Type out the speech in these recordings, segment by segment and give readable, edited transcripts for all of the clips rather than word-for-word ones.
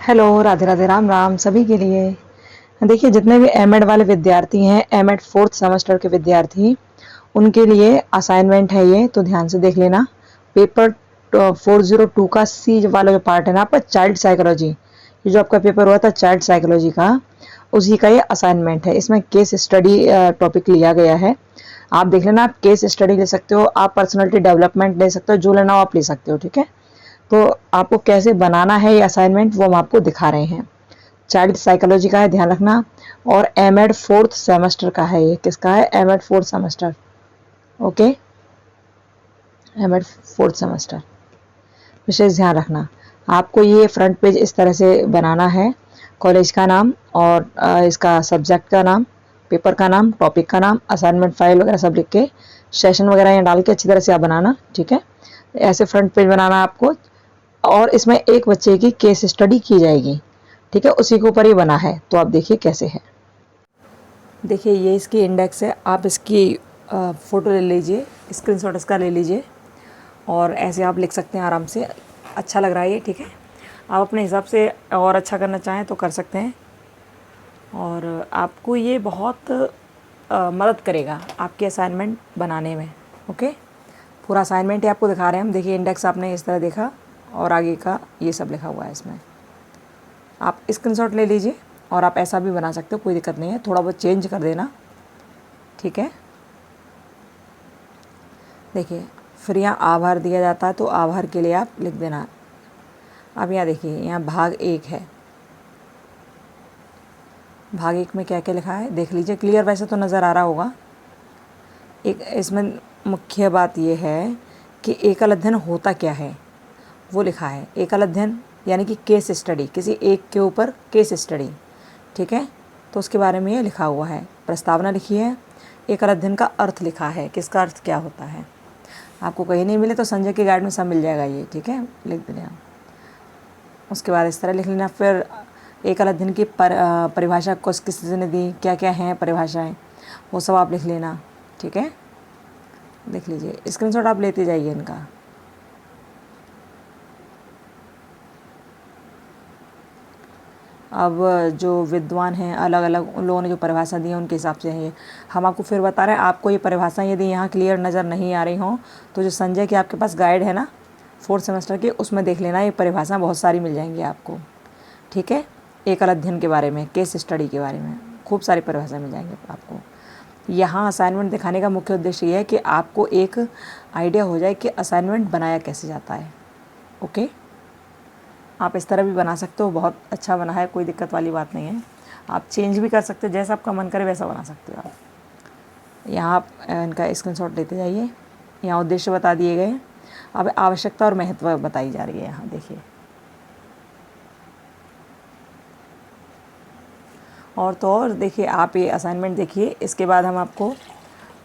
Hello, Radhe Radhe, Ram Ram सभी के लिए। देखिए, जितने भी एमएड वाले विद्यार्थी हैं, एमएड फोर्थ सेमेस्टर के विद्यार्थी, उनके लिए असाइनमेंट है ये, तो ध्यान से देख लेना। पेपर 402 का सी वाला जो पार्ट है ना आपका, चाइल्ड साइकोलॉजी, ये जो आपका पेपर हुआ था चाइल्ड साइकोलॉजी का, उसी का ये असाइनमेंट है। इसमें केस स्टडी टॉपिक लिया गया है। आप देख लेना, आप केस स्टडी ले सकते हो, आप पर्सनैलिटी डेवलपमेंट ले सकते हो, जो लेना हो आप ले सकते हो, ठीक है। तो आपको कैसे बनाना है ये असाइनमेंट, वो हम आपको दिखा रहे हैं। चाइल्ड साइकोलॉजी का है, ध्यान रखना। और एमएड फोर्थ सेमेस्टर का है। ये किसका है? M Ed fourth semester. Okay, M Ed fourth semester, विशेष ध्यान रखना। आपको ये फ्रंट पेज इस तरह से बनाना है। कॉलेज का नाम और इसका सब्जेक्ट का नाम, पेपर का नाम, टॉपिक का नाम, असाइनमेंट फाइल वगैरह सब लिख के, सेशन वगैरह यहाँ डाल के अच्छी तरह से आप बनाना, ठीक है। ऐसे फ्रंट पेज बनाना है आपको। और इसमें एक बच्चे की केस स्टडी की जाएगी, ठीक है, उसी के ऊपर ही बना है। तो आप देखिए कैसे है। देखिए, ये इसकी इंडेक्स है। आप इसकी फ़ोटो ले लीजिए, स्क्रीनशॉट इसका ले लीजिए, और ऐसे आप लिख सकते हैं आराम से। अच्छा लग रहा है ये, ठीक है। आप अपने हिसाब से और अच्छा करना चाहें तो कर सकते हैं। और आपको ये बहुत मदद करेगा आपके असाइनमेंट बनाने में। ओके, पूरा असाइनमेंट ही आपको दिखा रहे हैं हम। देखिए, इंडेक्स आपने इस तरह देखा, और आगे का ये सब लिखा हुआ है इसमें। आप स्क्रीनशॉट ले लीजिए, और आप ऐसा भी बना सकते हो, कोई दिक्कत नहीं है। थोड़ा बहुत चेंज कर देना, ठीक है। देखिए, फिर यहाँ आभार दिया जाता है, तो आभार के लिए आप लिख देना। अब यहाँ देखिए, यहाँ भाग 1 है। भाग 1 में क्या क्या लिखा है देख लीजिए। क्लियर वैसे तो नज़र आ रहा होगा। एक इसमें मुख्य बात ये है कि एकल अध्ययन होता क्या है, वो लिखा है। एकल अध्ययन यानी कि केस स्टडी, किसी एक के ऊपर केस स्टडी, ठीक है। तो उसके बारे में ये लिखा हुआ है। प्रस्तावना लिखी है। एकल अध्ययन का अर्थ लिखा है, किसका अर्थ क्या होता है। आपको कहीं नहीं मिले तो संजय के गाइड में सब मिल जाएगा ये, ठीक है, लिख देना। उसके बाद इस तरह लिख लेना। फिर एकल अध्ययन की परिभाषा किसी ने दी, क्या क्या हैं परिभाषाएं, वो सब आप लिख लेना, ठीक है। देख लीजिए, स्क्रीनशॉट आप लेते जाइए इनका। अब जो विद्वान हैं, अलग अलग उन लोगों ने जो परिभाषा दी है उनके हिसाब से है ये। हम आपको फिर बता रहे हैं, आपको ये परिभाषा यदि यहाँ क्लियर नज़र नहीं आ रही हों तो जो संजय की आपके पास गाइड है ना फोर्थ सेमेस्टर की, उसमें देख लेना। ये परिभाषा बहुत सारी मिल जाएंगी आपको, ठीक है। एकल अध्ययन के बारे में, केस स्टडी के बारे में खूब सारी परिभाषा मिल जाएंगे आपको। यहाँ असाइनमेंट दिखाने का मुख्य उद्देश्य ये है कि आपको एक आइडिया हो जाए कि असाइनमेंट बनाया कैसे जाता है। ओके, आप इस तरह भी बना सकते हो, बहुत अच्छा बना है, कोई दिक्कत वाली बात नहीं है। आप चेंज भी कर सकते हो, जैसा आपका मन करे वैसा बना सकते हो आप। यहाँ आप इनका स्क्रीनशॉट लेते जाइए। यहाँ उद्देश्य बता दिए गए। अब आवश्यकता और महत्व बताई जा रही है। यहाँ देखिए, और तो और देखिए, आप ये असाइनमेंट देखिए। इसके बाद हम आपको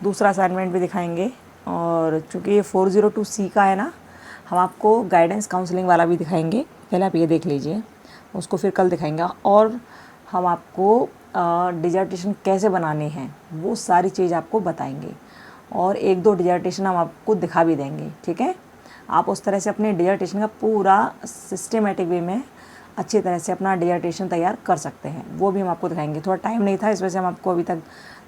दूसरा असाइनमेंट भी दिखाएंगे। और चूँकि ये 402C का है ना, हम आपको गाइडेंस काउंसलिंग वाला भी दिखाएंगे। पहले आप ये देख लीजिए, उसको फिर कल दिखाएंगे। और हम आपको डिजर्टेशन कैसे बनाने हैं वो सारी चीज़ आपको बताएंगे, और 1-2 डिजर्टेशन हम आपको दिखा भी देंगे, ठीक है। आप उस तरह से अपने डिजर्टेशन का पूरा सिस्टमेटिक वे में अच्छी तरह से अपना डिजर्टेशन तैयार कर सकते हैं, वो भी हम आपको दिखाएंगे। थोड़ा टाइम नहीं था, इस वजह से हम आपको अभी तक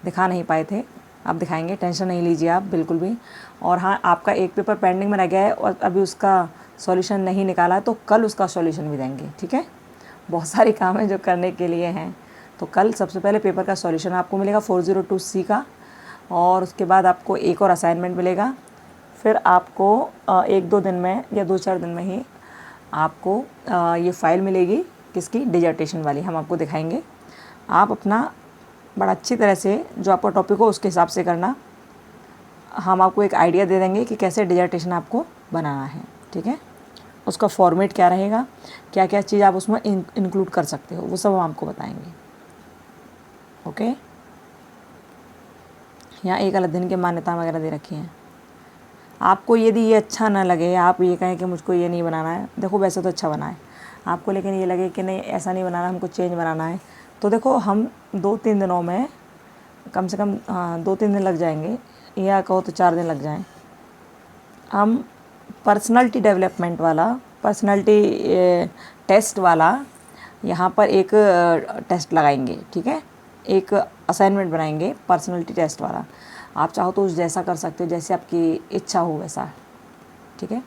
दिखा नहीं पाए थे। आप दिखाएंगे, टेंशन नहीं लीजिए आप बिल्कुल भी। और हाँ, आपका एक पेपर पेंडिंग में रह गया है और अभी उसका सॉल्यूशन नहीं निकाला है, तो कल उसका सॉल्यूशन भी देंगे, ठीक है। बहुत सारे काम हैं जो करने के लिए हैं। तो कल सबसे पहले पेपर का सॉल्यूशन आपको मिलेगा 402C का, और उसके बाद आपको एक और असाइनमेंट मिलेगा। फिर आपको 1-2 दिन में या 2-4 दिन में ही आपको ये फ़ाइल मिलेगी, किसकी, डिजर्टेशन वाली, हम आपको दिखाएंगे। आप अपना बड़ा अच्छी तरह से जो आपका टॉपिक हो उसके हिसाब से करना। हम आपको एक आइडिया दे देंगे कि कैसे डिजर्टेशन आपको बनाना है, ठीक है। उसका फॉर्मेट क्या रहेगा, क्या क्या चीज़ आप उसमें इंक्लूड कर सकते हो, वो सब हम आपको बताएंगे। ओके, यहाँ एकल अध्ययन की मान्यता वगैरह दे रखी हैं। आपको यदि ये अच्छा ना लगे, आप ये कहें कि मुझको ये नहीं बनाना है, देखो वैसे तो अच्छा बना है आपको, लेकिन ये लगे कि नहीं ऐसा नहीं बनाना, हमको चेंज बनाना है, तो देखो हम 2-3 दिनों में, कम से कम 2-3 दिन लग जाएंगे, या कहो तो 4 दिन लग जाएं। हम पर्सनालिटी डेवलपमेंट वाला, पर्सनालिटी टेस्ट वाला यहाँ पर एक टेस्ट लगाएंगे, ठीक है, एक असाइनमेंट बनाएंगे पर्सनैलिटी टेस्ट वाला। आप चाहो तो उस जैसा कर सकते हो, जैसे आपकी इच्छा हो वैसा, ठीक है।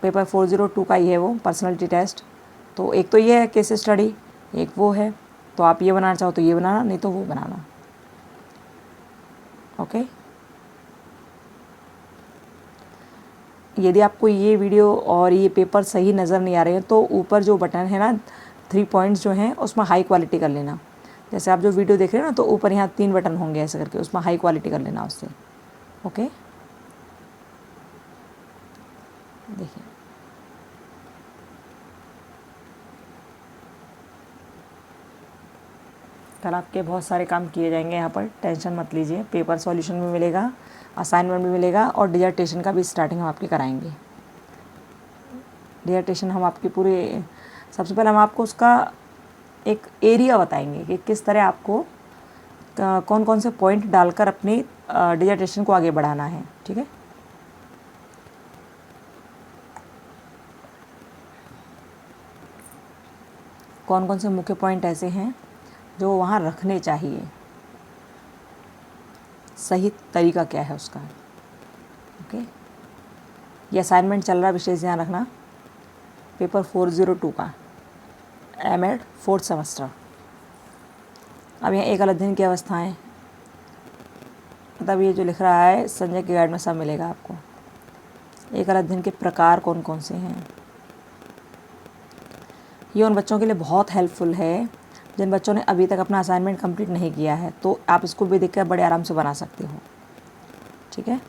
पेपर 402 का ही है वो पर्सनैलिटी टेस्ट। तो एक तो ये है केस स्टडी, एक वो है। तो आप ये बनाना चाहो तो ये बनाना, नहीं तो वो बनाना, ओके। यदि आपको ये वीडियो और ये पेपर सही नज़र नहीं आ रहे हैं तो ऊपर जो बटन है ना, 3 पॉइंट्स जो हैं उसमें हाई क्वालिटी कर लेना। जैसे आप जो वीडियो देख रहे हैं ना, तो ऊपर यहाँ 3 बटन होंगे ऐसे करके, उसमें हाई क्वालिटी कर लेना उससे, ओके। देखिए कल आपके बहुत सारे काम किए जाएंगे यहाँ पर, टेंशन मत लीजिए। पेपर सॉल्यूशन भी मिलेगा, असाइनमेंट भी मिलेगा और डिजर्टेशन का भी स्टार्टिंग हम आपकी कराएंगे। डिजर्टेशन हम आपकी पूरी, सबसे पहले हम आपको उसका एक एरिया बताएंगे कि किस तरह आपको कौन कौन से पॉइंट डालकर अपनी डिजर्टेशन को आगे बढ़ाना है, ठीक है। कौन कौन से मुख्य पॉइंट ऐसे हैं जो वहाँ रखने चाहिए, सही तरीका क्या है उसका, ओके। ये असाइनमेंट चल रहा, विशेष ध्यान रखना, पेपर 402 का एमएड 4th सेमेस्टर। अब यहाँ एक अध्ययन की अवस्थाएं, मतलब ये जो लिख रहा है संजय के गाइड में सब मिलेगा आपको। एक अध्ययन के प्रकार कौन कौन से हैं, ये उन बच्चों के लिए बहुत हेल्पफुल है जिन बच्चों ने अभी तक अपना असाइनमेंट कंप्लीट नहीं किया है। तो आप इसको भी देखकर बड़े आराम से बना सकते हो, ठीक है।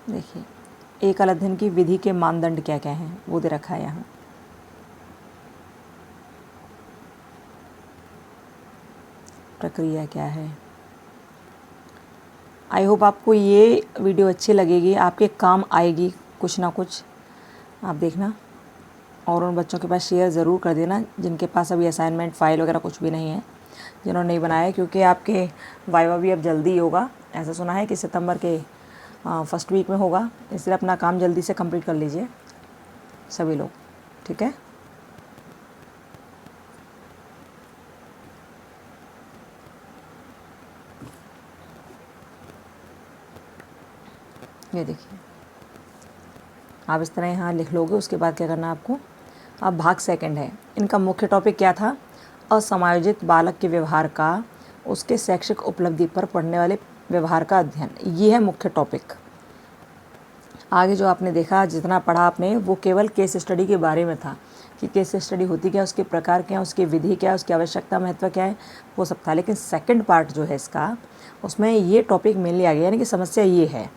देखिए एक अध्ययन की विधि के मानदंड क्या क्या हैं वो दे रखा है यहाँ। प्रक्रिया क्या है। आई होप आपको ये वीडियो अच्छी लगेगी, आपके काम आएगी कुछ ना कुछ, आप देखना। और उन बच्चों के पास शेयर ज़रूर कर देना जिनके पास अभी असाइनमेंट फ़ाइल वगैरह कुछ भी नहीं है, जिन्होंने नहीं बनाया, क्योंकि आपके वाइवा भी अब जल्दी ही होगा। ऐसा सुना है कि सितंबर के फर्स्ट वीक में होगा, इसलिए अपना काम जल्दी से कंप्लीट कर लीजिए सभी लोग, ठीक है। ये देखिए आप इस तरह यहाँ लिख लोगे। उसके बाद क्या करना है आपको, अब भाग सेकंड है। इनका मुख्य टॉपिक क्या था, असमायोजित बालक के व्यवहार का उसके शैक्षिक उपलब्धि पर पड़ने वाले व्यवहार का अध्ययन, ये है मुख्य टॉपिक। आगे जो आपने देखा, जितना पढ़ा आपने, वो केवल केस स्टडी के बारे में था कि केस स्टडी होती क्या, उसके प्रकार क्या, उसकी विधि क्या, उसकी आवश्यकता महत्व क्या है, वो सब था। लेकिन सेकंड पार्ट जो है इसका, उसमें ये टॉपिक मेनली आ गया, यानी कि समस्या ये है।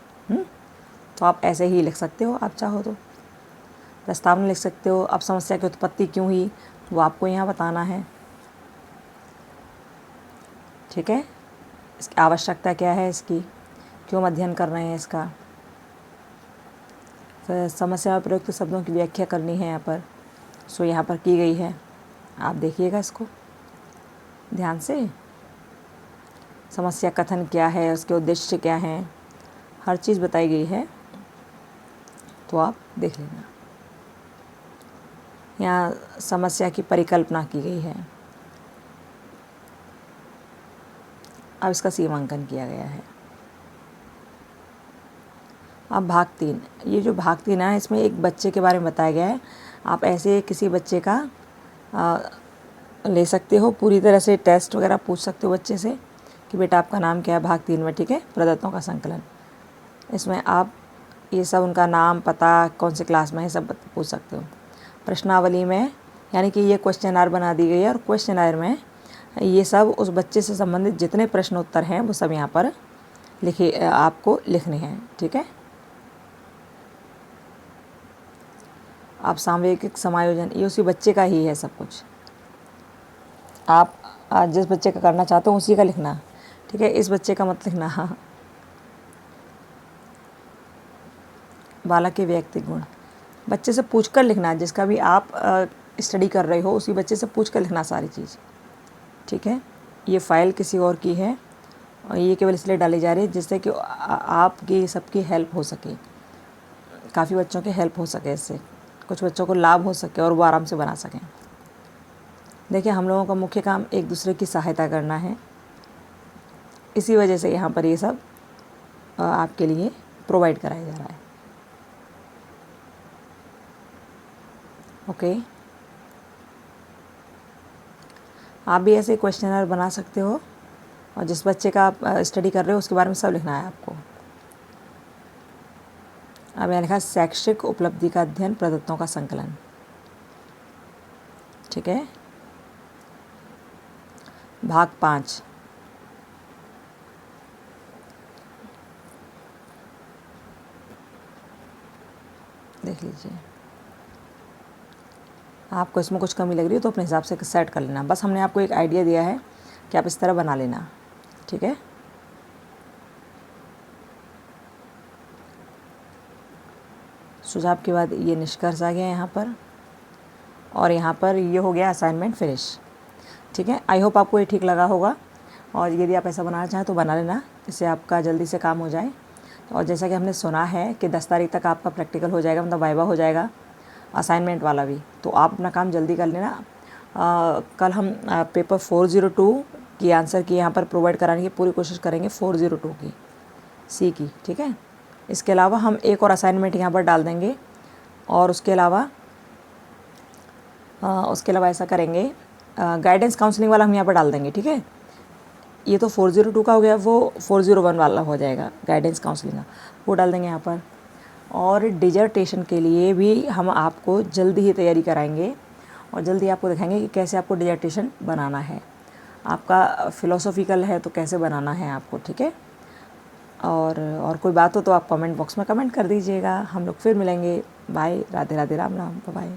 तो आप ऐसे ही लिख सकते हो, आप चाहो तो प्रस्तावना लिख सकते हो। अब समस्या की उत्पत्ति क्यों हुई वो आपको यहाँ बताना है, ठीक है। इसकी आवश्यकता क्या है, इसकी क्यों अध्ययन कर रहे हैं इसका। फिर समस्या में प्रयुक्त शब्दों की व्याख्या करनी है यहाँ पर, सो यहाँ पर की गई है, आप देखिएगा इसको ध्यान से। समस्या कथन क्या है, उसके उद्देश्य क्या हैं, हर चीज़ बताई गई है, तो आप देख लेना। यहाँ समस्या की परिकल्पना की गई है, अब इसका सीमांकन किया गया है। अब भाग 3, ये जो भाग 3 है इसमें एक बच्चे के बारे में बताया गया है। आप ऐसे किसी बच्चे का ले सकते हो, पूरी तरह से टेस्ट वगैरह पूछ सकते हो बच्चे से कि बेटा आपका नाम क्या है, भाग 3 में, ठीक है। प्रदत्तों का संकलन, इसमें आप ये सब उनका नाम, पता, कौन से क्लास में है, सब पूछ सकते हो। प्रश्नावली में यानी कि ये क्वेश्चन आर बना दी गई है, और क्वेश्चन आर में ये सब उस बच्चे से संबंधित जितने प्रश्न उत्तर हैं वो सब यहाँ पर लिखे, आपको लिखने हैं, ठीक है। आप सामयिक समायोजन, ये उसी बच्चे का ही है सब कुछ। आप जिस बच्चे का करना चाहते हो उसी का लिखना, ठीक है, इस बच्चे का मत लिखना। हाँ, बालक के व्यक्तिगत गुण बच्चे से पूछकर लिखना, जिसका भी आप स्टडी कर रहे हो उसी बच्चे से पूछकर लिखना सारी चीज़, ठीक है। ये फ़ाइल किसी और की है, और ये केवल इसलिए डाली जा रही है जिससे कि आपकी सबकी हेल्प हो सके, काफ़ी बच्चों की हेल्प हो सके, इससे कुछ बच्चों को लाभ हो सके और वो आराम से बना सकें। देखिए, हम लोगों का मुख्य काम एक दूसरे की सहायता करना है, इसी वजह से यहाँ पर ये सब आपके लिए प्रोवाइड कराया जा रहा है। ओके, आप भी ऐसे क्वेश्चनर बना सकते हो और जिस बच्चे का आप स्टडी कर रहे हो उसके बारे में सब लिखना है आपको। अब मैंने लिखा शैक्षिक उपलब्धि का अध्ययन, प्रदत्तों का संकलन। ठीक है, भाग 5। देख लीजिए, आपको इसमें कुछ कमी लग रही है तो अपने हिसाब से सेट कर लेना। बस हमने आपको एक आइडिया दिया है कि आप इस तरह बना लेना। ठीक है, सुझाव के बाद ये निष्कर्ष आ गया यहाँ पर, और यहाँ पर ये हो गया असाइनमेंट फिनिश। ठीक है, आई होप आपको ये ठीक लगा होगा, और यदि आप ऐसा बनाना चाहें तो बना लेना, इससे आपका जल्दी से काम हो जाए। और जैसा कि हमने सुना है कि 10 तारीख तक आपका प्रैक्टिकल हो जाएगा, मतलब वाइवा हो जाएगा, असाइनमेंट वाला भी, तो आप अपना काम जल्दी कर लेना। कल हम पेपर 402 की आंसर की यहाँ पर प्रोवाइड कराने की पूरी कोशिश करेंगे, 402 की सी की। ठीक है, इसके अलावा हम एक और असाइनमेंट यहाँ पर डाल देंगे, और उसके अलावा ऐसा करेंगे, गाइडेंस काउंसलिंग वाला हम यहाँ पर डाल देंगे। ठीक है, ये तो 402 का हो गया, वो 401 वाला हो जाएगा गाइडेंस काउंसलिंग का, वो डाल देंगे यहाँ पर। और डिजर्टेशन के लिए भी हम आपको जल्दी ही तैयारी कराएंगे और जल्दी आपको दिखाएंगे कि कैसे आपको डिजर्टेशन बनाना है। आपका फ़िलोसॉफ़िकल है तो कैसे बनाना है आपको। ठीक है, और कोई बात हो तो आप कमेंट बॉक्स में कमेंट कर दीजिएगा। हम लोग फिर मिलेंगे। Bye, Radhe Radhe, Ram Ram, bye.